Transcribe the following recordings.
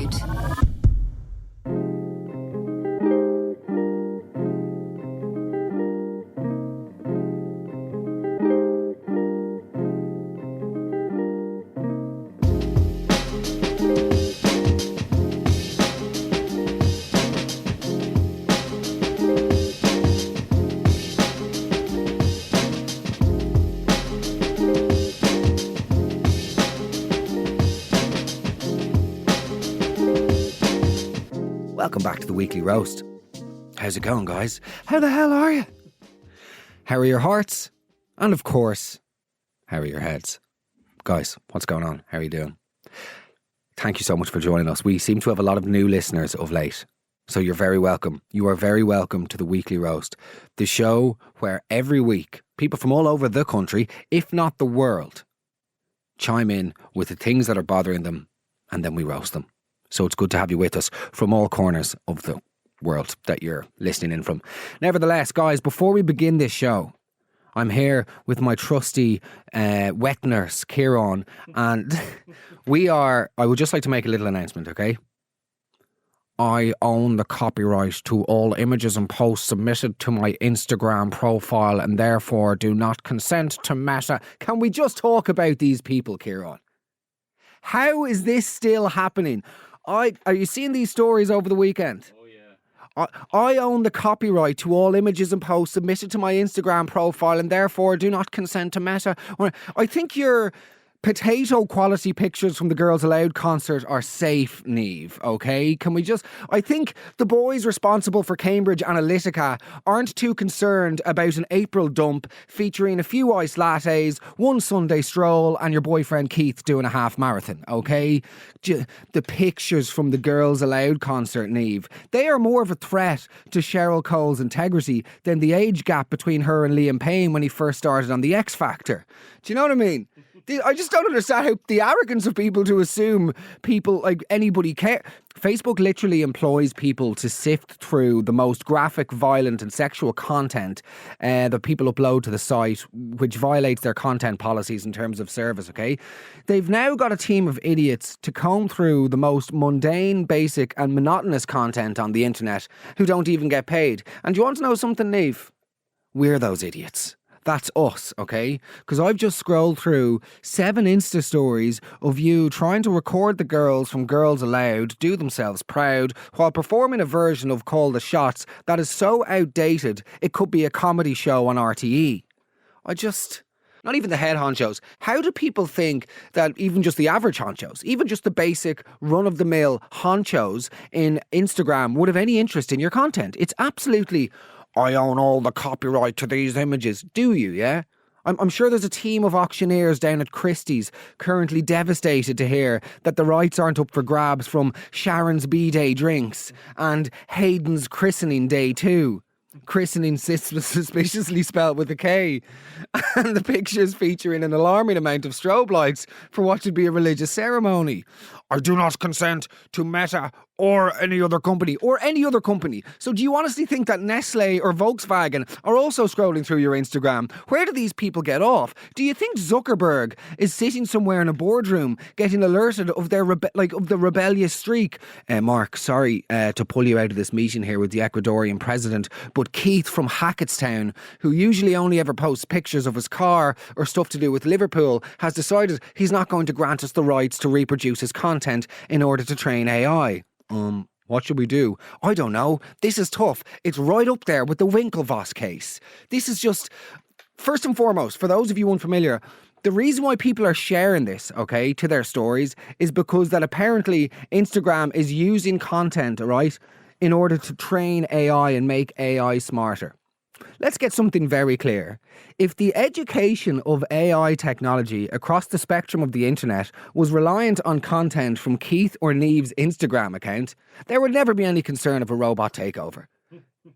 GoLoud. Welcome back to the Weekly Roast. How's it going, guys? How the hell are you? How are your hearts? And of course, how are your heads? Guys, what's going on? How are you doing? Thank you so much for joining us. We seem to have a lot of new listeners of late. So you're very welcome. You are very welcome to the Weekly Roast, the show where every week people from all over the country, if not the world, chime in with the things that are bothering them and then we roast them. So it's good to have you with us from all corners of the world that you're listening in from. Nevertheless, guys, before we begin this show, I'm here with my trusty wet nurse, Kieran, and I would just like to make a little announcement, okay? I own the copyright to all images and posts submitted to my Instagram profile and therefore do not consent to Meta. Can we just talk about these people, Kieran? How is this still happening? Are you seeing these stories over the weekend? Oh, yeah. I own the copyright to all images and posts submitted to my Instagram profile and therefore do not consent to Meta. I think your potato quality pictures from the Girls Aloud concert are safe, Niamh, okay? I think the boys responsible for Cambridge Analytica aren't too concerned about an April dump featuring a few iced lattes, one Sunday stroll and your boyfriend Keith doing a half marathon, okay? The pictures from the Girls Aloud concert, Niamh, they are more of a threat to Cheryl Cole's integrity than the age gap between her and Liam Payne when he first started on The X Factor. Do you know what I mean? I just don't understand how the arrogance of people to assume people, like anybody care. Facebook literally employs people to sift through the most graphic, violent and sexual content that people upload to the site, which violates their content policies in terms of service, okay? They've now got a team of idiots to comb through the most mundane, basic and monotonous content on the internet who don't even get paid. And do you want to know something, Niamh? We're those idiots. That's us, okay? Because I've just scrolled through 7 Insta stories of you trying to record the girls from Girls Aloud do themselves proud while performing a version of Call the Shots that is so outdated it could be a comedy show on RTE. Not even the head honchos. How do people think that even just the average honchos, even just the basic run-of-the-mill honchos in Instagram would have any interest in your content? It's absolutely... I own all the copyright to these images. Do you, yeah? I'm sure there's a team of auctioneers down at Christie's currently devastated to hear that the rights aren't up for grabs from Sharon's B-Day drinks and Hayden's christening day too. Christening suspiciously spelled with a K. And the pictures featuring an alarming amount of strobe lights for what should be a religious ceremony. I do not consent to Meta or any other company. So do you honestly think that Nestle or Volkswagen are also scrolling through your Instagram? Where do these people get off? Do you think Zuckerberg is sitting somewhere in a boardroom getting alerted of their of the rebellious streak? Mark, sorry to pull you out of this meeting here with the Ecuadorian president, but Keith from Hackettstown, who usually only ever posts pictures of his car or stuff to do with Liverpool, has decided he's not going to grant us the rights to reproduce his content in order to train AI. What should we do? I don't know. This is tough. It's right up there with the Winklevoss case. This is just, first and foremost, for those of you unfamiliar, the reason why people are sharing this, okay, to their stories is because that apparently Instagram is using content, right, in order to train AI and make AI smarter. Let's get something very clear. If the education of AI technology across the spectrum of the internet was reliant on content from Keith or Niamh's Instagram account, there would never be any concern of a robot takeover.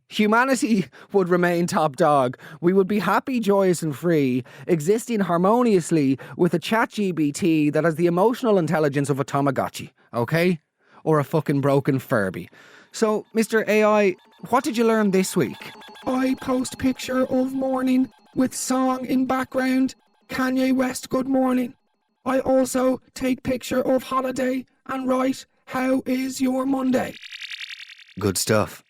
Humanity would remain top dog. We would be happy, joyous and free, existing harmoniously with a ChatGPT that has the emotional intelligence of a Tamagotchi, okay? Or a fucking broken Furby. So, Mr. AI, what did you learn this week? I post picture of morning with song in background. Kanye West, good morning. I also take picture of holiday and write How is your Monday? Good stuff.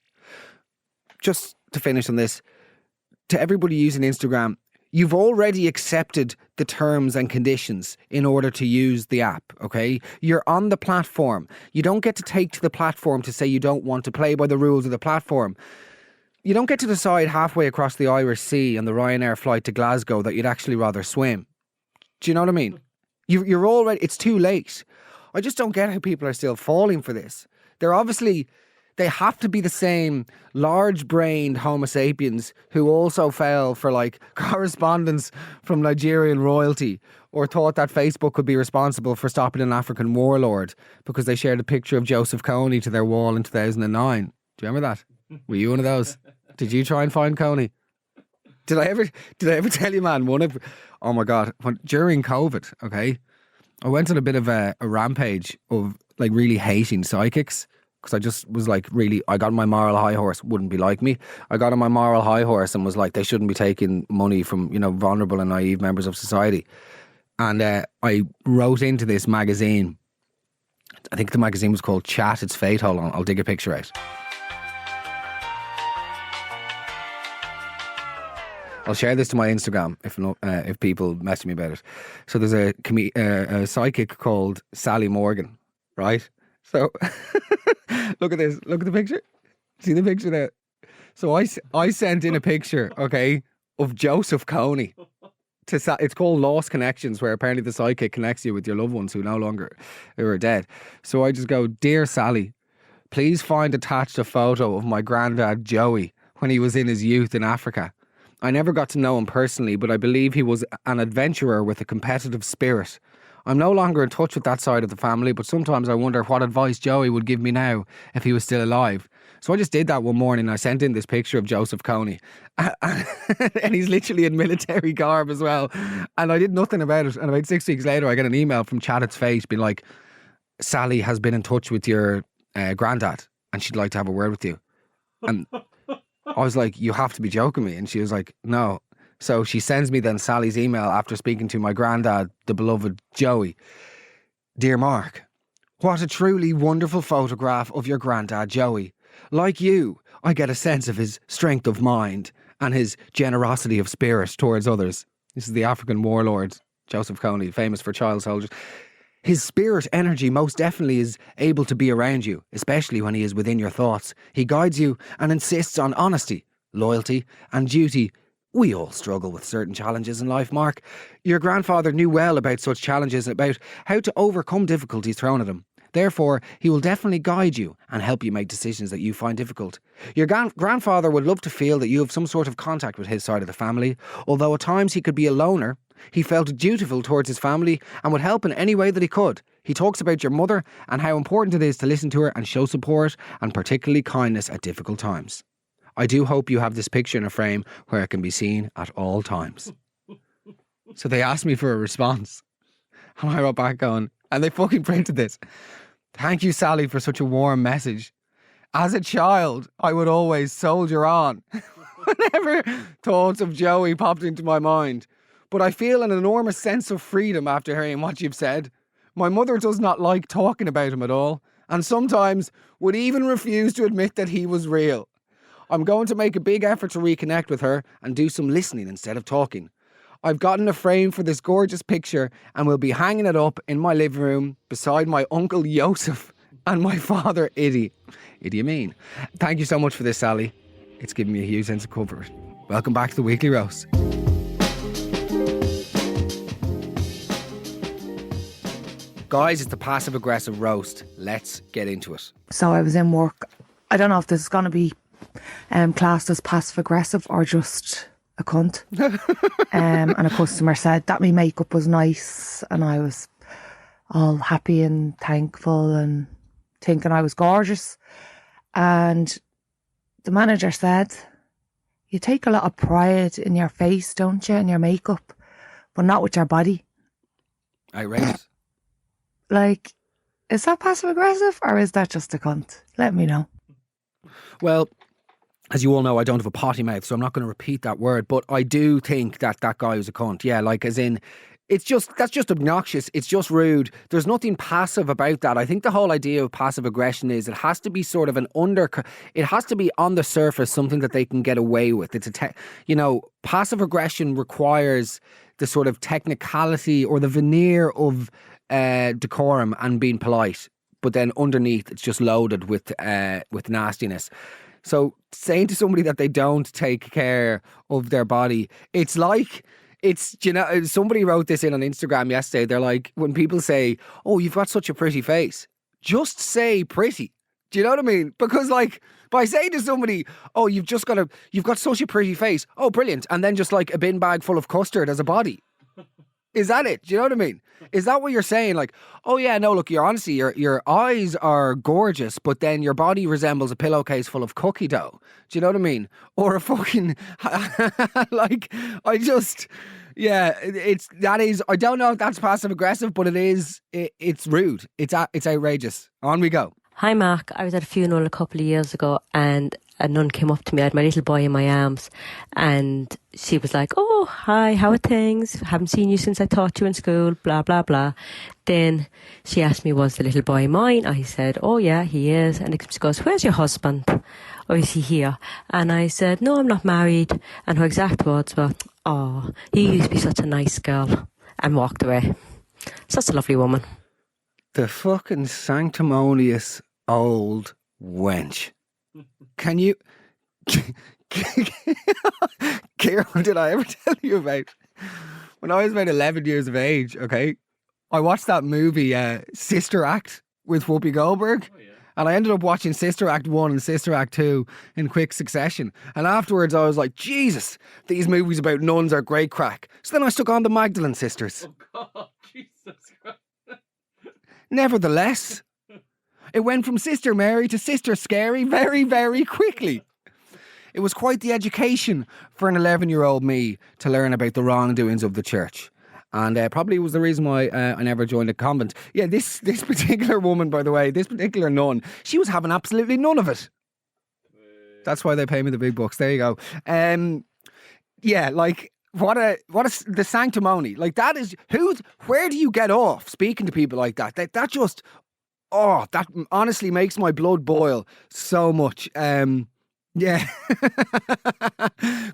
Just to finish on this, to everybody using Instagram, you've already accepted the terms and conditions in order to use the app, okay? You're on the platform. You don't get to take to the platform to say you don't want to play by the rules of the platform. You don't get to decide halfway across the Irish Sea on the Ryanair flight to Glasgow that you'd actually rather swim. Do you know what I mean? You're already, it's too late. I just don't get how people are still falling for this. They have to be the same large-brained Homo sapiens who also fell for like correspondence from Nigerian royalty or thought that Facebook would be responsible for stopping an African warlord because they shared a picture of Joseph Kony to their wall in 2009. Do you remember that? Were you one of those? Did you try and find Kony? Did I ever tell you, man, oh my God, during COVID, okay, I went on a bit of a rampage of like really hating psychics. Because I just was like, really, I got on my moral high horse, wouldn't be like me. I got on my moral high horse and was like, they shouldn't be taking money from, vulnerable and naive members of society. And I wrote into this magazine. I think the magazine was called Chat It's Fate. Hold on, I'll dig a picture out. I'll share this to my Instagram if people message me about it. So there's a psychic called Sally Morgan, right? So look at this. Look at the picture. See the picture there? So I sent in a picture, okay, of Joseph Kony. It's called Lost Connections, where apparently the psychic connects you with your loved ones who are dead. So I just go, Dear Sally, please find attached a photo of my granddad Joey when he was in his youth in Africa. I never got to know him personally, but I believe he was an adventurer with a competitive spirit. I'm no longer in touch with that side of the family, but sometimes I wonder what advice Joey would give me now if he was still alive. So I just did that one morning. I sent in this picture of Joseph Kony and he's literally in military garb as well. And I did nothing about it. And about 6 weeks later, I get an email from Chat It's Fate being like, Sally has been in touch with your granddad and she'd like to have a word with you. And I was like, you have to be joking me. And she was like, no. So she sends me then Sally's email after speaking to my granddad, the beloved Joey. Dear Mark, what a truly wonderful photograph of your granddad Joey. Like you, I get a sense of his strength of mind and his generosity of spirit towards others. This is the African warlord, Joseph Kony, famous for child soldiers. His spirit energy most definitely is able to be around you, especially when he is within your thoughts. He guides you and insists on honesty, loyalty and duty. We all struggle with certain challenges in life, Mark. Your grandfather knew well about such challenges, about how to overcome difficulties thrown at him. Therefore, he will definitely guide you and help you make decisions that you find difficult. Your grandfather would love to feel that you have some sort of contact with his side of the family. Although at times he could be a loner, he felt dutiful towards his family and would help in any way that he could. He talks about your mother and how important it is to listen to her and show support and particularly kindness at difficult times. I do hope you have this picture in a frame where it can be seen at all times. So they asked me for a response. And I wrote back going, and they fucking printed this. Thank you, Sally, for such a warm message. As a child, I would always soldier on. Whenever thoughts of Joey popped into my mind. But I feel an enormous sense of freedom after hearing what you've said. My mother does not like talking about him at all, and sometimes would even refuse to admit that he was real. I'm going to make a big effort to reconnect with her and do some listening instead of talking. I've gotten a frame for this gorgeous picture and will be hanging it up in my living room beside my uncle Joseph and my father Idi. Idi Amin. Thank you so much for this, Sally. It's given me a huge sense of comfort. Welcome back to the Weekly Roast. Guys, it's the passive aggressive roast. Let's get into it. So I was in work. I don't know if this is going to be classed as passive aggressive or just a cunt. And a customer said that my makeup was nice and I was all happy and thankful and thinking I was gorgeous. And the manager said, you take a lot of pride in your face, don't you, and your makeup, but not with your body. Outrageous. Like, is that passive aggressive or is that just a cunt? Let me know. Well, as you all know, I don't have a potty mouth, so I'm not going to repeat that word, but I do think that that guy was a cunt. Yeah, like as in, That's just obnoxious. It's just rude. There's nothing passive about that. I think the whole idea of passive aggression is it has to be sort of it has to be on the surface something that they can get away with. Passive aggression requires the sort of technicality or the veneer of decorum and being polite, but then underneath it's just loaded with nastiness. So saying to somebody that they don't take care of their body, somebody wrote this in on Instagram yesterday. They're like, when people say, "Oh, you've got such a pretty face," just say pretty. Do you know what I mean? Because like by saying to somebody, "Oh, you've got such a pretty face," oh, brilliant, and then just like a bin bag full of custard as a body. Is that it? Do you know what I mean? Is that what you're saying? Like, oh yeah, no, look, your eyes are gorgeous, but then your body resembles a pillowcase full of cookie dough. Do you know what I mean? Or a fucking like, I don't know if that's passive aggressive, but it's rude. It's outrageous. On we go. Hi Mark, I was at a funeral a couple of years ago and a nun came up to me. I had my little boy in my arms and she was like, "Oh, hi, how are things? Haven't seen you since I taught you in school, blah, blah, blah." Then she asked me, "Was the little boy mine?" I said, "Oh yeah, he is." And she goes, "Where's your husband? Or is he here?" And I said, "No, I'm not married." And her exact words were, "Oh, he used to be such a nice girl," and walked away. Such a lovely woman. The fucking sanctimonious old wench. Can you... Kieran, did I ever tell you about when I was about 11 years of age, okay? I watched that movie, Sister Act, with Whoopi Goldberg. Oh, yeah. And I ended up watching Sister Act 1 and Sister Act 2 in quick succession. And afterwards I was like, Jesus, these movies about nuns are great crack. So then I stuck on the Magdalene Sisters. Oh God, Jesus Christ. Nevertheless, it went from Sister Mary to Sister Scary very, very quickly. It was quite the education for an 11-year-old me to learn about the wrongdoings of the church. And probably was the reason why I never joined a convent. Yeah, this particular woman, by the way, this particular nun, she was having absolutely none of it. That's why they pay me the big bucks. There you go. Yeah, like... What a the sanctimony. Like that is where do you get off speaking to people like that? That just that honestly makes my blood boil so much. Yeah.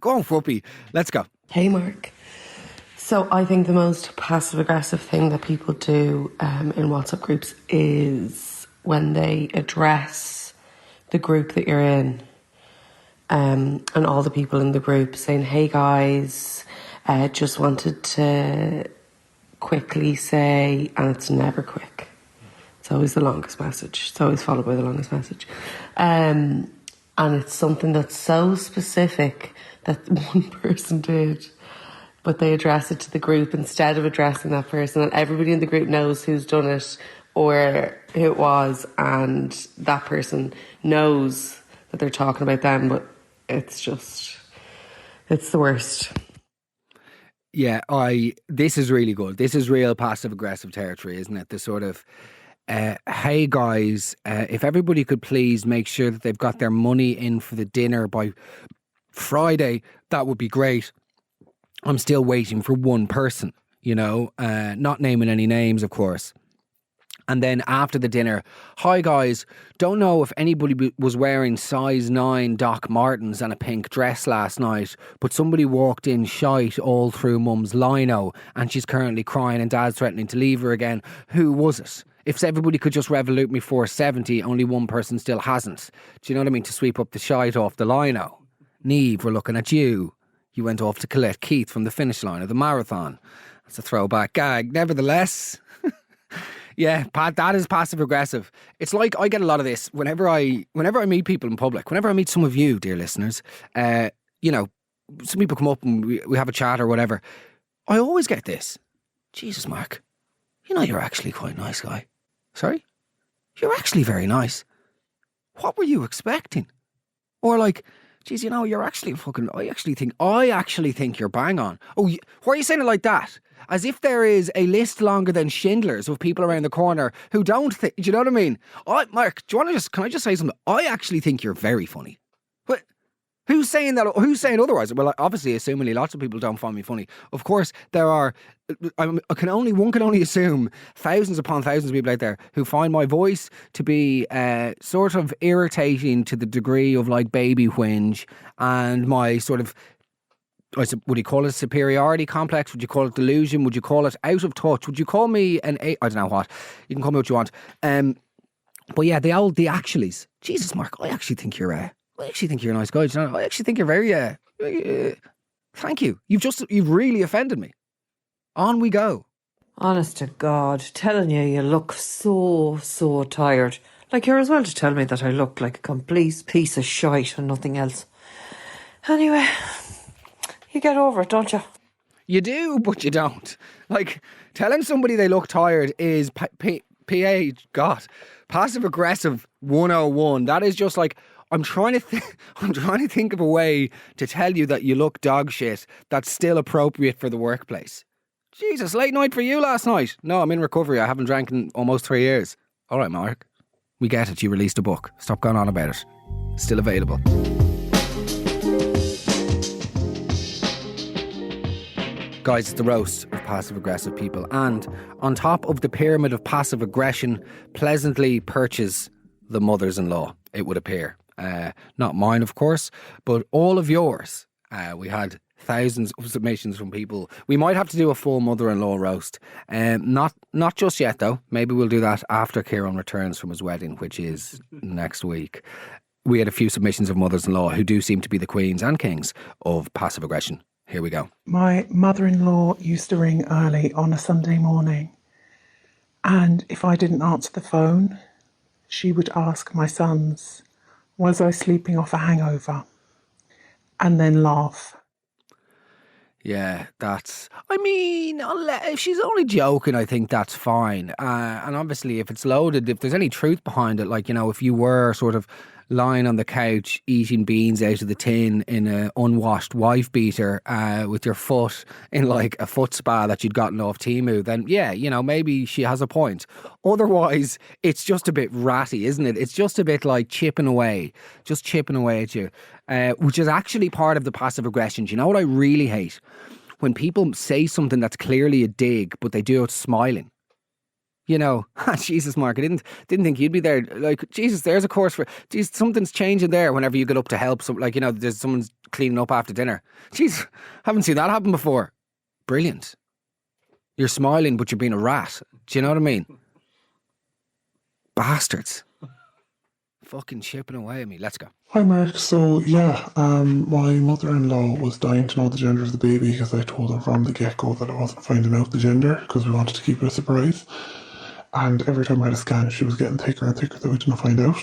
Go on, Whoopi. Let's go. Hey Mark. So I think the most passive aggressive thing that people do in WhatsApp groups is when they address the group that you're in. And all the people in the group saying, "Hey guys, just wanted to quickly say," and it's never quick. It's always the longest message. It's always followed by the longest message. And it's something that's so specific that one person did, but they address it to the group instead of addressing that person, and everybody in the group knows who's done it or who it was, and that person knows that they're talking about them, but it's the worst. Yeah, this is really good. This is real passive aggressive territory, isn't it? The sort of, hey guys, if everybody could please make sure that they've got their money in for the dinner by Friday, that would be great. I'm still waiting for one person, not naming any names, of course. And then after the dinner, "Hi guys, don't know if anybody was wearing size 9 Doc Martens and a pink dress last night, but somebody walked in shite all through mum's lino and she's currently crying and dad's threatening to leave her again. Who was it? If everybody could just Revolut me 470, only one person still hasn't. Do you know what I mean? To sweep up the shite off the lino. Neve, we're looking at you. You went off to collect Keith from the finish line of the marathon." That's a throwback gag. Nevertheless... Yeah, that is passive aggressive. It's like I get a lot of this whenever I meet people in public. Whenever I meet some of you, dear listeners, some people come up and we have a chat or whatever. I always get this. "Jesus, Mark, you're actually quite a nice guy." Sorry? "You're actually very nice. What were you expecting?" Or like, "Geez, you're actually I actually think you're bang on." "Oh, why are you saying it like that?" As if there is a list longer than Schindler's of people around the corner who don't think, do you know what I mean? Mark, can I just say something? I actually think you're very funny. What? Who's saying that? Who's saying otherwise? Well, obviously, assumingly, lots of people don't find me funny. Of course, there are. One can only assume thousands upon thousands of people out there who find my voice to be sort of irritating to the degree of like baby whinge, and my sort of, would you call it superiority complex? Would you call it delusion? Would you call it out of touch? Would you call me I don't know what. You can call me what you want. But yeah, the actuallys. Jesus, Mark, I actually think you're a nice guy. You know? I actually think you're very. Thank you. You've really offended me. On we go. Honest to God, telling you look so tired. Like, you're as well to tell me that I look like a complete piece of shite and nothing else. Anyway, you get over it, don't you? You do, but you don't. Like, telling somebody they look tired is passive aggressive 101. That is just like, I'm trying to think of a way to tell you that you look dog shit that's still appropriate for the workplace. Jesus, late night for you last night. No, I'm in recovery. I haven't drank in almost 3 years. All right, Mark. We get it. You released a book. Stop going on about it. Still available. Guys, it's the roast of passive-aggressive people. And on top of the pyramid of passive aggression, pleasantly perches the mothers-in-law, it would appear. Not mine, of course, but all of yours. We had thousands of submissions from people. We might have to do a full mother-in-law roast. Not just yet, though. Maybe we'll do that after Kieran returns from his wedding, which is next week. We had a few submissions of mothers-in-law who do seem to be the queens and kings of passive aggression. Here we go. My mother-in-law used to ring early on a Sunday morning, and if I didn't answer the phone, she would ask my sons, was I sleeping off a hangover? And then laugh. Yeah, if she's only joking, I think that's fine. And obviously, if it's loaded, if there's any truth behind it, like, you know, if you were sort of lying on the couch eating beans out of the tin in an unwashed wife beater with your foot in like a foot spa that you'd gotten off Temu, then yeah, you know, maybe she has a point. Otherwise, it's just a bit ratty, isn't it? It's just a bit like chipping away at you, which is actually part of the passive aggression. Do you know what I really hate? When people say something that's clearly a dig, but they do it smiling. You know, Jesus, Mark, I didn't think you'd be there. Like, Jesus, there's a course for... Jesus, something's changing there whenever you get up to help. Some, like, you know, there's someone's cleaning up after dinner. Jeez, haven't seen that happen before. Brilliant. You're smiling, but you're being a rat. Do you know what I mean? Bastards. Fucking chipping away at me. Let's go. Hi Mark, so yeah, my mother-in-law was dying to know the gender of the baby because I told her from the get-go that I wasn't finding out the gender because we wanted to keep it a surprise. And every time I had a scan, she was getting thicker and thicker that we didn't find out.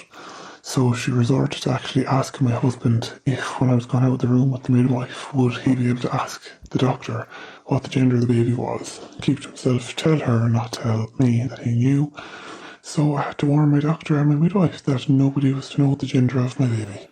So she resorted to actually asking my husband if, when I was going out of the room with the midwife, would he be able to ask the doctor what the gender of the baby was. Keep to himself, tell her, not tell me that he knew. So I had to warn my doctor and my midwife that nobody was to know the gender of my baby.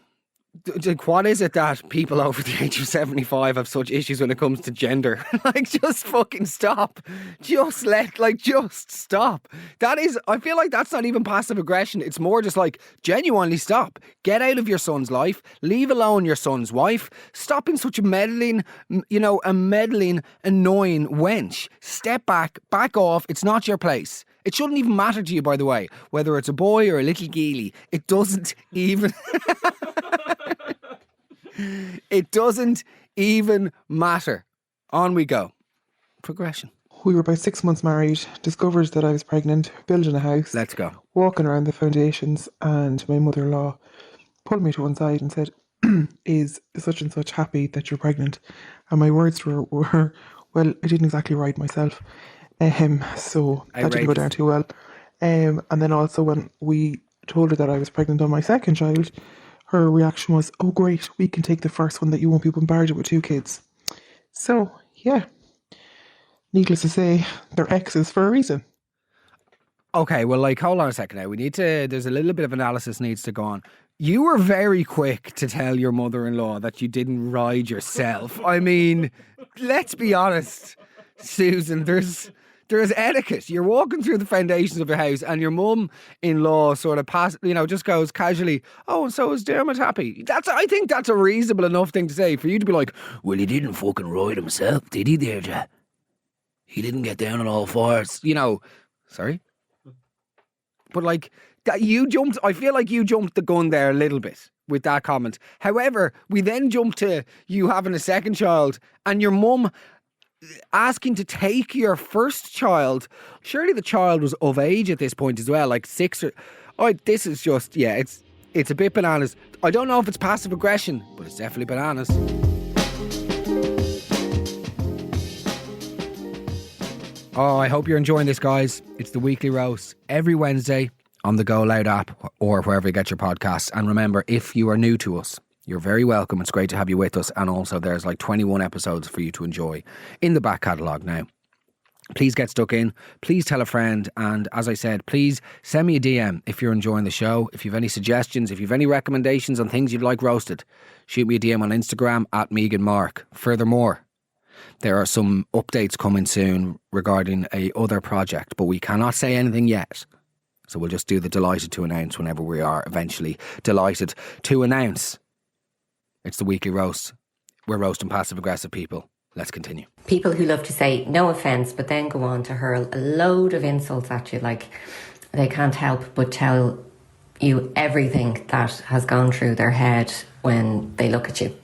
What is it that people over the age of 75 have such issues when it comes to gender? Like, just fucking stop. Just stop. I feel like that's not even passive aggression. It's more just like, genuinely stop. Get out of your son's life. Leave alone your son's wife. Stop being such a meddling, annoying wench. Step back off. It's not your place. It shouldn't even matter to you, by the way, whether it's a boy or a little geely. It doesn't even... It doesn't even matter. On we go. Progression. We were about 6 months married, discovered that I was pregnant, building a house. Let's go. Walking around the foundations, and my mother-in-law pulled me to one side and said, is such and such happy that you're pregnant? And my words were well, I didn't exactly ride myself. So that didn't go down too well. And then also when we told her that I was pregnant on my second child, her reaction was, oh great, we can take the first one that you won't be bombarded with 2 kids. So, yeah. Needless to say, they're exes for a reason. Okay, well, like, hold on a second now. There's a little bit of analysis needs to go on. You were very quick to tell your mother-in-law that you didn't ride yourself. I mean, let's be honest, Susan, there's There's etiquette. You're walking through the foundations of your house and your mum-in-law sort of just goes casually, oh, and so is Dermot happy? I think that's a reasonable enough thing to say for you to be like, well, he didn't fucking ride himself, did he there, Jack? He didn't get down on all fours. Sorry? But like, I feel like you jumped the gun there a little bit with that comment. However, we then jump to you having a second child and your mum asking to take your first child. Surely the child was of age at this point as well, like 6 or... Oh, this is just, it's a bit bananas. I don't know if it's passive aggression, but it's definitely bananas. Oh, I hope you're enjoying this, guys. It's the weekly roast every Wednesday on the GoLoud app or wherever you get your podcasts. And remember, if you are new to us, you're very welcome. It's great to have you with us. And also there's like 21 episodes for you to enjoy in the back catalogue now. Please get stuck in. Please tell a friend. And as I said, please send me a DM if you're enjoying the show. If you've any suggestions, if you've any recommendations on things you'd like roasted, shoot me a DM on Instagram at Mehigan Mark. Furthermore, there are some updates coming soon regarding a other project, but we cannot say anything yet. So we'll just do the delighted to announce whenever we are eventually delighted to announce. It's the weekly roast. We're roasting passive-aggressive people. Let's continue. People who love to say no offence, but then go on to hurl a load of insults at you, like they can't help but tell you everything that has gone through their head when they look at you.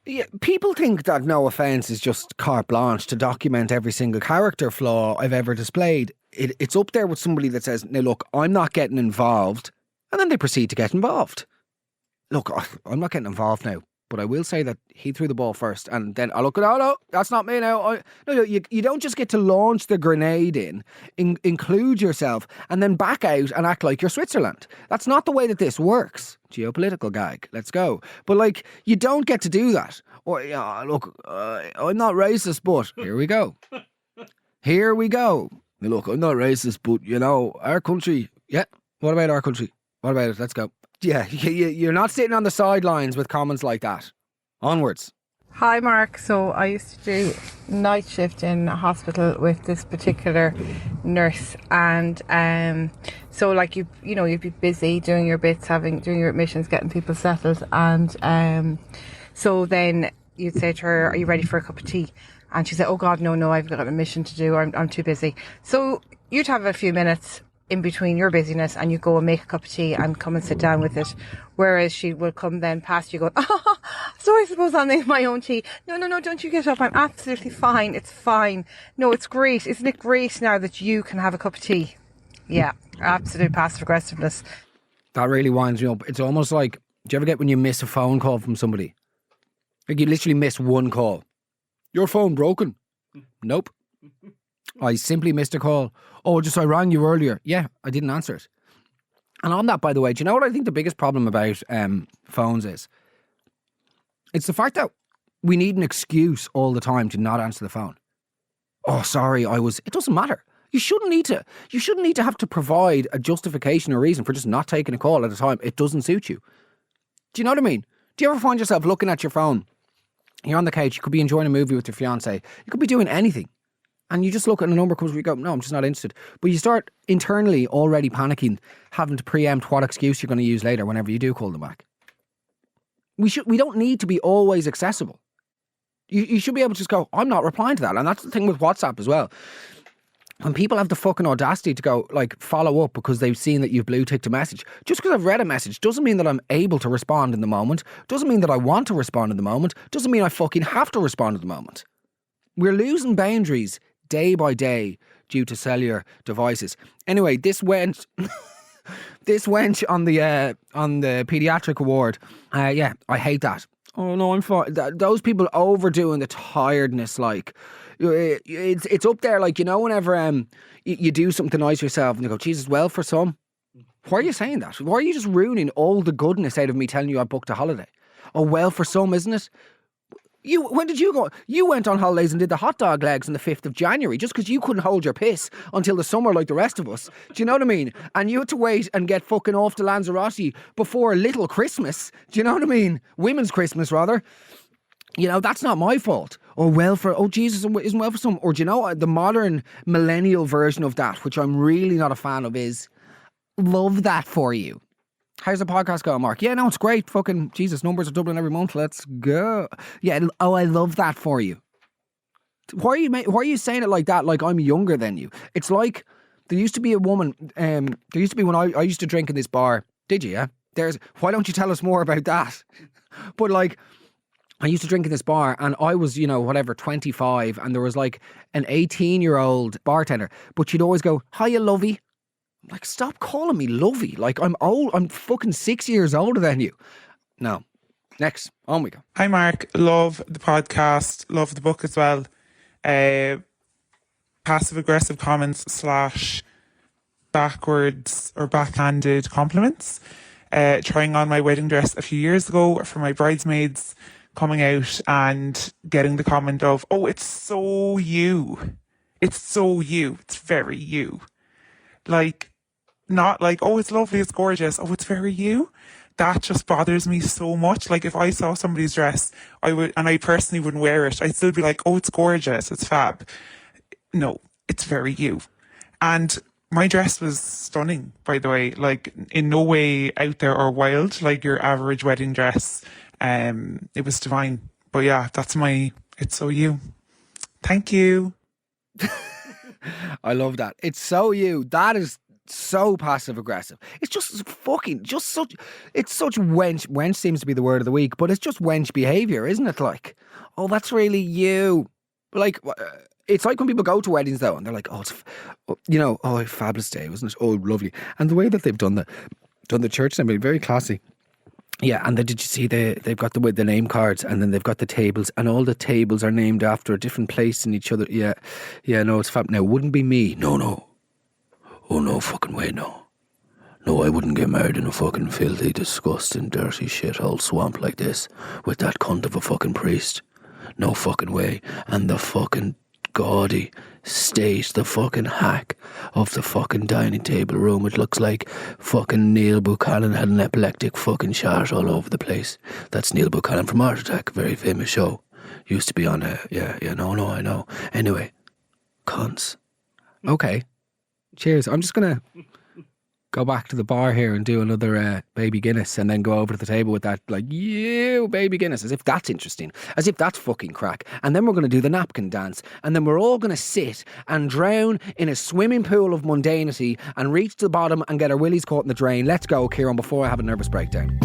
Yeah, people think that no offence is just carte blanche to document every single character flaw I've ever displayed. It's up there with somebody that says, now look, I'm not getting involved, and then they proceed to get involved. Look, I'm not getting involved now. But I will say that he threw the ball first, and then I look at, no, that's not me now. You don't just get to launch the grenade include yourself, and then back out and act like you're Switzerland. That's not the way that this works. Geopolitical gag, let's go. But like, you don't get to do that. Or look, I'm not racist, but here we go. Here we go. Look, I'm not racist, but our country. Yeah, what about our country? What about it? Let's go. Yeah, you're not sitting on the sidelines with comments like that. Onwards. Hi Mark, so I used to do night shift in a hospital with this particular nurse, and so like you'd be busy doing your bits, doing your admissions, getting people settled, and so then you'd say to her, are you ready for a cup of tea? And she'd say, oh God, no, I've got an admission to do, I'm too busy. So you'd have a few minutes in between your busyness and you go and make a cup of tea and come and sit down with it, whereas she will come then past you going, so I suppose I'll make my own tea. No, don't you get up, I'm absolutely fine, it's fine. No, it's great, isn't it great now that you can have a cup of tea? Yeah, absolute passive aggressiveness. That really winds me up. It's almost like, do you ever get when you miss a phone call from somebody? Like you literally miss one call. Your phone broken? Nope. I simply missed a call. Oh, I rang you earlier. Yeah, I didn't answer it. And on that, by the way, do you know what I think the biggest problem about phones is? It's the fact that we need an excuse all the time to not answer the phone. Oh, sorry, it doesn't matter. You shouldn't need to have to provide a justification or reason for just not taking a call at a time it doesn't suit you. Do you know what I mean? Do you ever find yourself looking at your phone? You're on the couch, you could be enjoying a movie with your fiancé, you could be doing anything. And you just look at a number comes, you go, no, I'm just not interested. But you start internally already panicking, having to preempt what excuse you're going to use later whenever you do call them back. We don't need to be always accessible. You should be able to just go, I'm not replying to that. And that's the thing with WhatsApp as well. When people have the fucking audacity to go, like, follow up because they've seen that you've blue ticked a message, just because I've read a message doesn't mean that I'm able to respond in the moment, doesn't mean that I want to respond in the moment, doesn't mean I fucking have to respond at the moment. We're losing boundaries day by day due to cellular devices. Anyway, this wench on the paediatric ward. Yeah, I hate that. Oh no, I'm fine. Those people overdoing the tiredness, like it's up there. Like whenever you do something nice yourself and you go, Jesus, well for some. Why are you saying that? Why are you just ruining all the goodness out of me telling you I booked a holiday? Oh well for some, isn't it? When did you go? You went on holidays and did the hot dog legs on the 5th of January just because you couldn't hold your piss until the summer like the rest of us. Do you know what I mean? And you had to wait and get fucking off to Lanzarote before Little Christmas. Do you know what I mean? Women's Christmas, rather. You know, that's not my fault. Jesus, isn't well for some. Or do you know, the modern millennial version of that, which I'm really not a fan of, is love that for you. How's the podcast going, Mark? Yeah, no, it's great. Fucking Jesus, numbers are doubling every month. Let's go. Yeah, I love that for you. Why are you saying it like that? Like I'm younger than you. It's like there used to be a woman. There used to be when I used to drink in this bar. Did you? Yeah. Why don't you tell us more about that? But like, I used to drink in this bar and I was, 25, and there was like an 18-year-old bartender, but she'd always go, "Hiya, lovey." I'm like, stop calling me lovey. Like, I'm old. I'm fucking 6 years older than you. No. Next. On we go. Hi, Mark. Love the podcast. Love the book as well. Passive aggressive comments / backwards or backhanded compliments. Trying on my wedding dress a few years ago for my bridesmaids, coming out and getting the comment of, "Oh, it's so you. It's so you. It's very you." Like, not like, "Oh, it's lovely, it's gorgeous. Oh, it's very you." That just bothers me so much. Like, if I saw somebody's dress, and I personally wouldn't wear it, I'd still be like, "Oh, it's gorgeous, it's fab." No, it's very you. And my dress was stunning, by the way. Like, in no way out there or wild, like your average wedding dress. It was divine. But yeah, that's it's so you. Thank you. I love that. It's so you. That is so passive aggressive. It's just such, it's such wench. Wench seems to be the word of the week, but it's just wench behaviour, isn't it? Like, oh, that's really you. Like, it's like when people go to weddings though, and they're like, "Oh, it's, oh, fabulous day, wasn't it? Oh, lovely." And the way that they've done the church assembly, very classy. Yeah, and then did you see they've got the name cards, and then they've got the tables, and all the tables are named after a different place in each other. Yeah, no, it's fab. Now, wouldn't be me. No. Oh, no fucking way, no. No, I wouldn't get married in a fucking filthy, disgusting, dirty shithole swamp like this with that cunt of a fucking priest. No fucking way. And the fucking gaudy state, the fucking hack of the fucking dining table room. It looks like fucking Neil Buchanan had an epileptic fucking shot all over the place. That's Neil Buchanan from Art Attack, a very famous show. Used to be on no, I know. Anyway, cunts. Okay. Cheers. I'm just gonna go back to the bar here and do another baby Guinness, and then go over to the table with that, like, you baby Guinness, as if that's interesting, as if that's fucking crack. And then we're going to do the napkin dance, and then we're all going to sit and drown in a swimming pool of mundanity and reach the bottom and get our willies caught in the drain. Let's go, Kieran, before I have a nervous breakdown.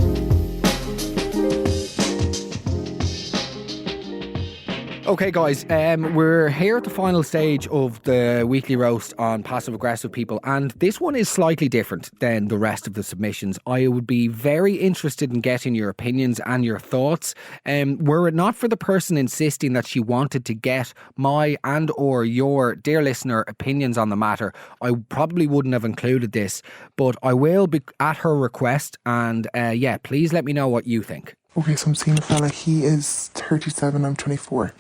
Okay, guys, we're here at the final stage of the weekly roast on passive-aggressive people, and this one is slightly different than the rest of the submissions. I would be very interested in getting your opinions and your thoughts. Were it not for the person insisting that she wanted to get my and or your, dear listener, opinions on the matter, I probably wouldn't have included this, but I will be at her request, and please let me know what you think. Okay, so I'm seeing a fella, he is 37, I'm 24.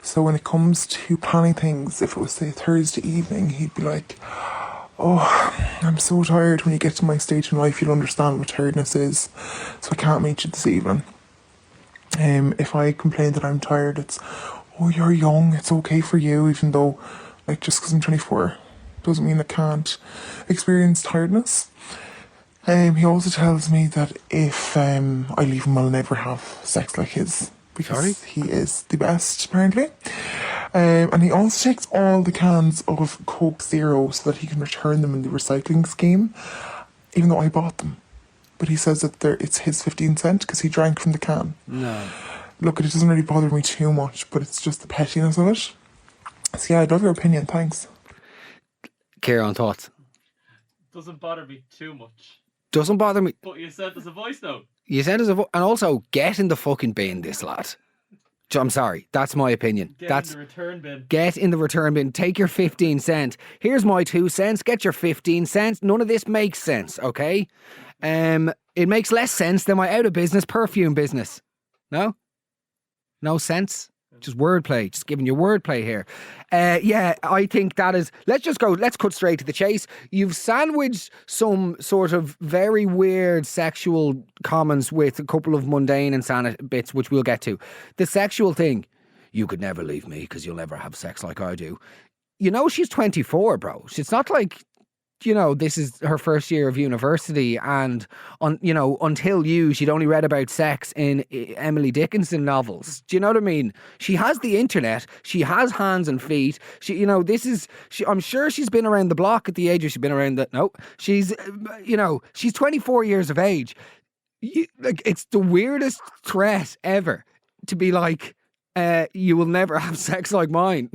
So when it comes to planning things, if it was, say, Thursday evening, he'd be like, "Oh, I'm so tired. When you get to my stage in life, you'll understand what tiredness is. So I can't meet you this evening." If I complain that I'm tired, it's, "Oh, you're young, it's okay for you," even though, like, just because I'm 24 doesn't mean I can't experience tiredness. He also tells me that if I leave him, I'll never have sex like his, because he is the best, apparently. And he also takes all the cans of Coke Zero so that he can return them in the recycling scheme, even though I bought them. But he says that it's his 15 cent because he drank from the can. No. Look, it doesn't really bother me too much, but it's just the pettiness of it. So yeah, I'd love your opinion, thanks. Kieran, thoughts? Doesn't bother me too much. Doesn't bother me. But you said there's a voice note. You said there's a and also, get in the fucking bin, this lad. I'm sorry, that's my opinion. Get in the return bin. Get in the return bin. Take your 15 cent. Here's my 2 cents. Get your 15 cents. None of this makes sense, okay? It makes less sense than my out of business perfume business. No? No sense? Just wordplay, just giving you wordplay here. Yeah, I think that is. Let's cut straight to the chase. You've sandwiched some sort of very weird sexual comments with a couple of mundane and sanit bits, which we'll get to. The sexual thing, you could never leave me because you'll never have sex like I do. You know, she's 24, bro. It's not like, you know, this is her first year of university and, until she'd only read about sex in Emily Dickinson novels. Do you know what I mean? She has the internet. She has hands and feet. I'm sure she's been around the block at the age of she's been around the, no, she's 24 years of age. It's the weirdest threat ever to be like, you will never have sex like mine.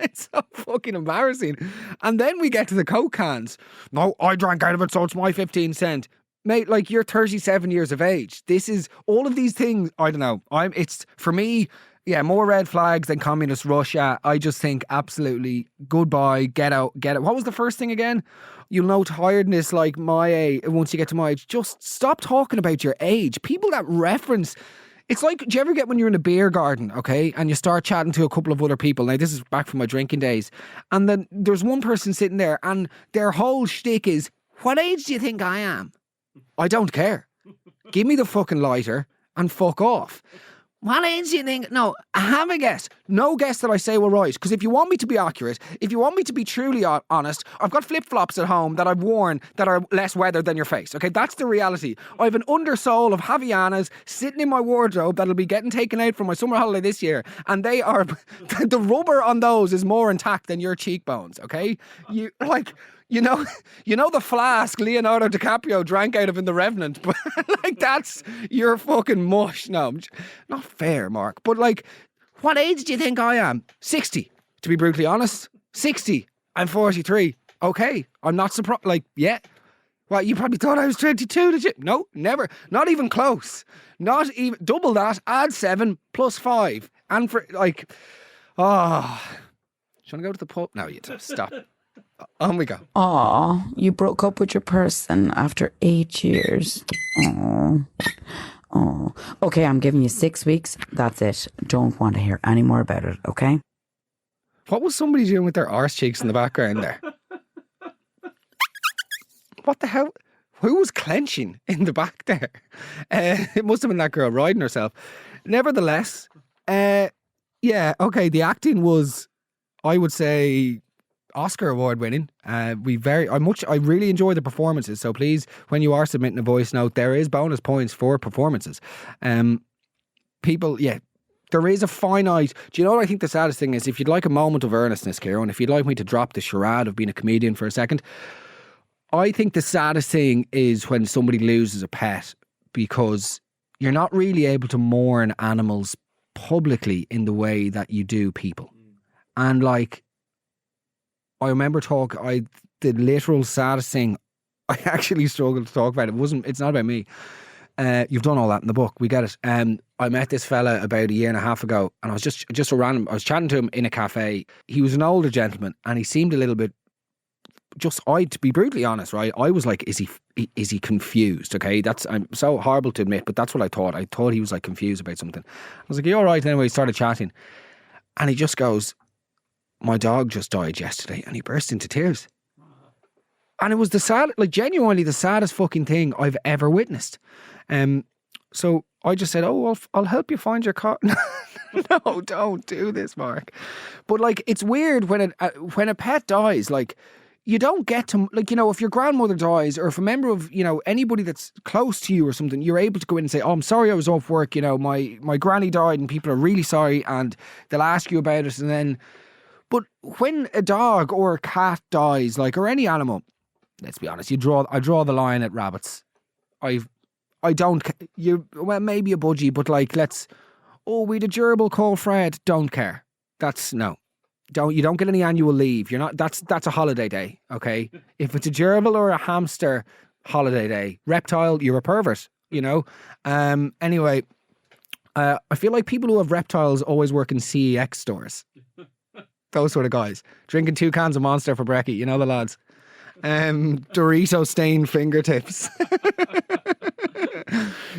It's so fucking embarrassing. And then we get to the Coke cans. No, I drank out of it, so it's my 15 cent. Mate, like, you're 37 years of age. This is, all of these things, I don't know. It's, for me, yeah, more red flags than communist Russia. I just think absolutely goodbye, get out. What was the first thing again? You'll know tiredness like my age, once you get to my age. Just stop talking about your age. People that reference... It's like, do you ever get when you're in a beer garden, okay, and you start chatting to a couple of other people? Now, this is back from my drinking days. And then there's one person sitting there and their whole shtick is, what age do you think I am? I don't care. Give me the fucking lighter and fuck off. What age do you think? No, have a guess. No guess that I say will right. Because if you want me to be accurate, if you want me to be truly honest, I've got flip-flops at home that I've worn that are less weathered than your face. Okay, that's the reality. I have an undersole of Havaianas sitting in my wardrobe that'll be getting taken out for my summer holiday this year. And they are, the rubber on those is more intact than your cheekbones, okay? You know the flask Leonardo DiCaprio drank out of in The Revenant, but like, that's your fucking mush. No, not fair, Mark. But like, what age do you think I am? 60, to be brutally honest. 60. I'm 43. Okay, I'm not surprised. Like, yeah. Well, you probably thought I was 22, did you? No, never. Not even close. Not even, double that, add 7 plus 5. And for, like, do you want to go to the pub? No, you just stop. On we go. Aw, you broke up with your person after 8 years. Oh. Okay, I'm giving you 6 weeks. That's it. Don't want to hear any more about it, okay? What was somebody doing with their arse cheeks in the background there? What the hell? Who was clenching in the back there? It must have been that girl riding herself. Nevertheless, yeah, okay, the acting was, I would say, Oscar award winning. I really enjoy the performances. So please, when you are submitting a voice note, there is bonus points for performances. People, yeah, there is a finite. Do you know what I think the saddest thing is? If you'd like a moment of earnestness, Kieran, if you'd like me to drop the charade of being a comedian for a second, I think the saddest thing is when somebody loses a pet, because you're not really able to mourn animals publicly in the way that you do people. And like, I remember the literal saddest thing, I actually struggled to talk about it. It's not about me. You've done all that in the book. We get it. I met this fella about a year and a half ago, and I was just a random, I was chatting to him in a cafe. He was an older gentleman and he seemed a little bit, to be brutally honest, right? I was like, is he confused? Okay. I'm so horrible to admit, but that's what I thought. I thought he was like confused about something. I was like, you all right? Anyway, we started chatting and he just goes, my dog just died yesterday, and he burst into tears. And it was genuinely the saddest fucking thing I've ever witnessed. So I just said, well, I'll help you find your car. No, don't do this, Mark. But like, it's weird when a pet dies, like, you don't get to, like, if your grandmother dies, or if a member of, anybody that's close to you or something, you're able to go in and say, oh, I'm sorry I was off work, my granny died and people are really sorry, and they'll ask you about it, and then... But when a dog or a cat dies, like, or any animal, let's be honest, I draw the line at rabbits. Well, maybe a budgie, but like, we'd a gerbil called Fred. Don't care. You don't get any annual leave. That's a holiday day. Okay. If it's a gerbil or a hamster, holiday day. Reptile, you're a pervert, Anyway, I feel like people who have reptiles always work in CEX stores. Those sort of guys. Drinking 2 cans of Monster for brekkie. You know the lads. Dorito stained fingertips.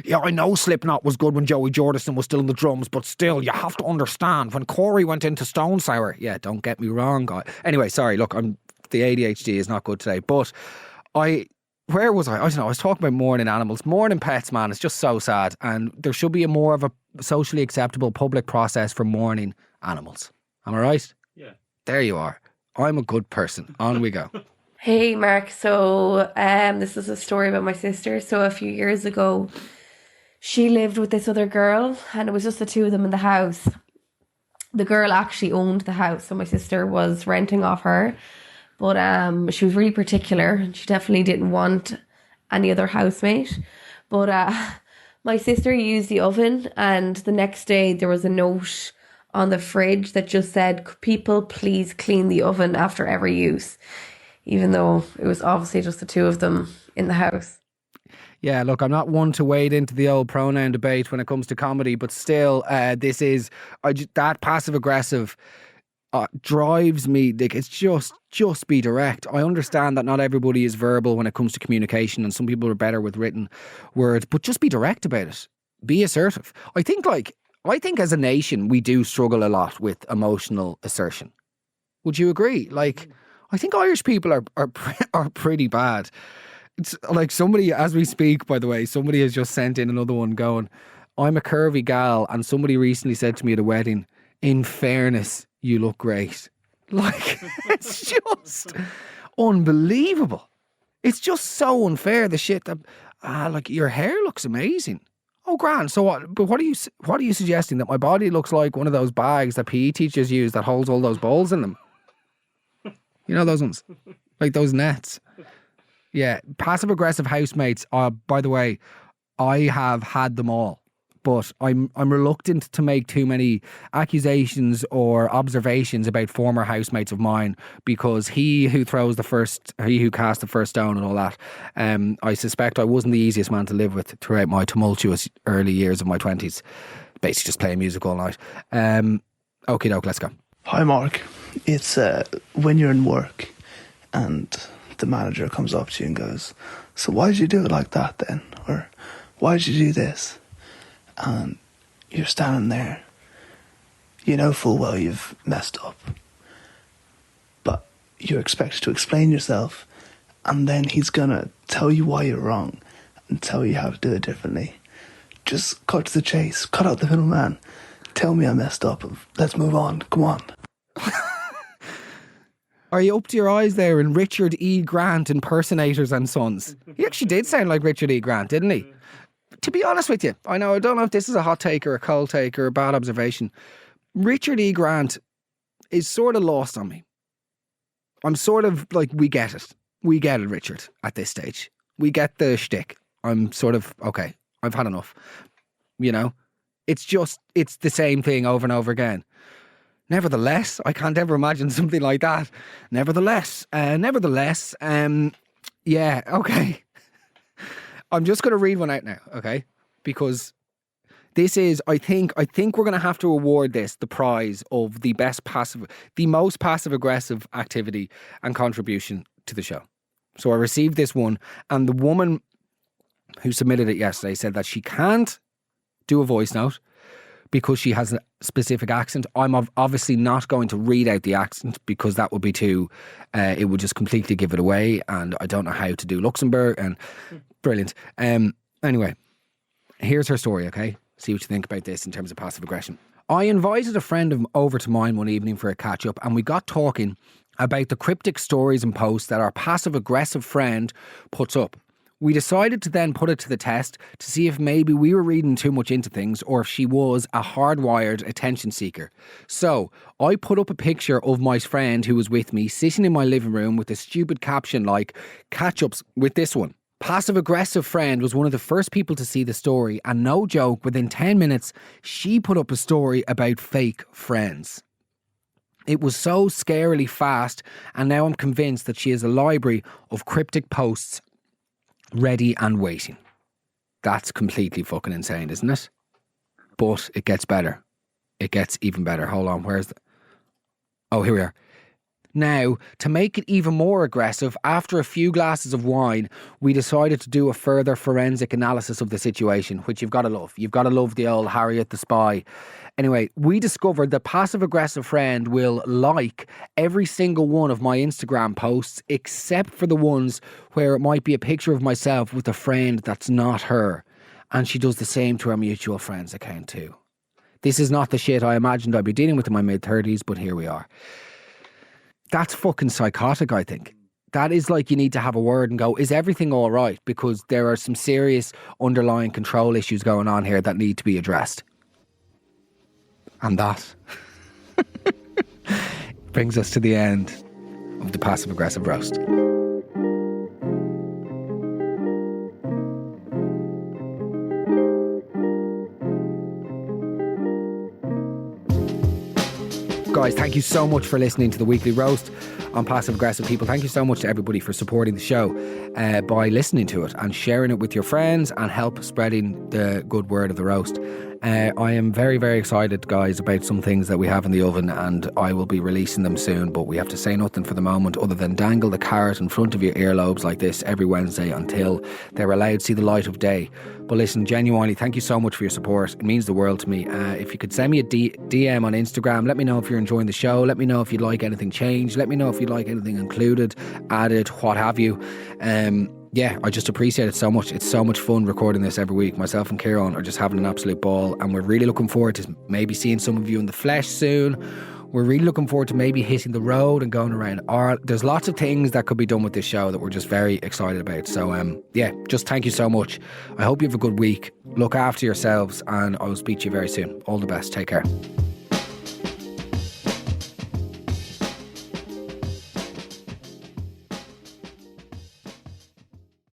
Yeah, I know Slipknot was good when Joey Jordison was still in the drums, but still, you have to understand when Corey went into Stone Sour. Yeah, don't get me wrong, guy. Anyway, sorry, look, the ADHD is not good today, but where was I? I don't know. I was talking about mourning animals. Mourning pets, man, it's just so sad. And there should be more of a socially acceptable public process for mourning animals. Am I right? Yeah. There you are. I'm a good person. On we go. Hey Mark, so this is a story about my sister. So a few years ago, she lived with this other girl and it was just the two of them in the house. The girl actually owned the house, so my sister was renting off her. But she was really particular and she definitely didn't want any other housemate. But my sister used the oven and the next day there was a note on the fridge that just said, "Could people please clean the oven after every use?" Even though it was obviously just the two of them in the house. Yeah, look, I'm not one to wade into the old pronoun debate when it comes to comedy, but still, this is that passive aggressive drives me. Like, it's just be direct. I understand that not everybody is verbal when it comes to communication, and some people are better with written words, but just be direct about it. Be assertive. I think as a nation we do struggle a lot with emotional assertion. Would you agree? Like, I think Irish people are pretty bad. It's like somebody, as we speak, by the way, somebody has just sent in another one going, "I'm a curvy gal," and somebody recently said to me at a wedding, "In fairness, you look great." Like, it's just unbelievable. It's just so unfair, the shit that, like, your hair looks amazing. Oh, grand. So what? But what are you suggesting? That my body looks like one of those bags that PE teachers use that holds all those balls in them? You know those ones? Like those nets. Yeah. Passive aggressive housemates are, by the way, I have had them all. But I'm reluctant to make too many accusations or observations about former housemates of mine, because he who cast the first stone and all that, I suspect I wasn't the easiest man to live with throughout my tumultuous early years of my 20s. Basically just playing music all night. Okie doke, let's go. Hi Mark, it's when you're in work and the manager comes up to you and goes, "So why did you do it like that then?" Or "Why did you do this?" And you're standing there, you know full well you've messed up, but you're expected to explain yourself, and then he's gonna tell you why you're wrong and tell you how to do it differently. Just cut to the chase, cut out the middleman. Tell me I messed up. Let's move on. Come on. Are you up to your eyes there in Richard E. Grant Impersonators and Sons? He actually did sound like Richard E. Grant, didn't he? To be honest with you, I don't know if this is a hot take or a cold take or a bad observation. Richard E. Grant is sort of lost on me. I'm sort of like, we get it. We get it, Richard, at this stage. We get the shtick. I'm sort of, okay, I've had enough. You know? It's the same thing over and over again. Nevertheless, I can't ever imagine something like that. Nevertheless, yeah, okay. I'm just going to read one out now, okay? Because this is, I think we're going to have to award this the prize of the most passive aggressive activity and contribution to the show. So I received this one, and the woman who submitted it yesterday said that she can't do a voice note because she has a specific accent. I'm obviously not going to read out the accent because that would be it would just completely give it away, and I don't know how to do Luxembourg, and brilliant. Anyway, here's her story, okay? See what you think about this in terms of passive aggression. I invited a friend over to mine one evening for a catch up, and we got talking about the cryptic stories and posts that our passive aggressive friend puts up. We decided to then put it to the test to see if maybe we were reading too much into things or if she was a hardwired attention seeker. So I put up a picture of my friend who was with me sitting in my living room with a stupid caption like, "Catch-ups with this one." Passive aggressive friend was one of the first people to see the story, and no joke, within 10 minutes she put up a story about fake friends. It was so scarily fast, and now I'm convinced that she has a library of cryptic posts ready and waiting. That's completely fucking insane, isn't it? But it gets better. It gets even better. Hold on, where's the... Oh, here we are. Now, to make it even more aggressive, after a few glasses of wine, we decided to do a further forensic analysis of the situation, which you've got to love. You've got to love the old Harriet the Spy. Anyway, we discovered that passive-aggressive friend will like every single one of my Instagram posts, except for the ones where it might be a picture of myself with a friend that's not her. And she does the same to our mutual friends account too. This is not the shit I imagined I'd be dealing with in my mid-30s, but here we are. That's fucking psychotic, I think. That is like you need to have a word and go, is everything all right? Because there are some serious underlying control issues going on here that need to be addressed. And that brings us to the end of the Passive Aggressive Roast. Guys, thank you so much for listening to the weekly roast on Passive Aggressive People. Thank you so much to everybody for supporting the show by listening to it and sharing it with your friends and help spreading the good word of the roast. I am very, very excited, guys, about some things that we have in the oven, and I will be releasing them soon, but we have to say nothing for the moment other than dangle the carrot in front of your earlobes like this every Wednesday until they're allowed to see the light of day. But listen, genuinely, thank you so much for your support. It means the world to me. If you could send me a DM on Instagram, let me know if you're enjoying the show. Let me know if you'd like anything changed. Let me know if you'd like anything included, added, what have you. Yeah, I just appreciate it so much. It's so much fun recording this every week. Myself and Kieran are just having an absolute ball, and we're really looking forward to maybe seeing some of you in the flesh soon. We're really looking forward to maybe hitting the road and going around Ireland. There's lots of things that could be done with this show that we're just very excited about. So yeah, just thank you so much. I hope you have a good week. Look after yourselves, and I will speak to you very soon. All the best. Take care.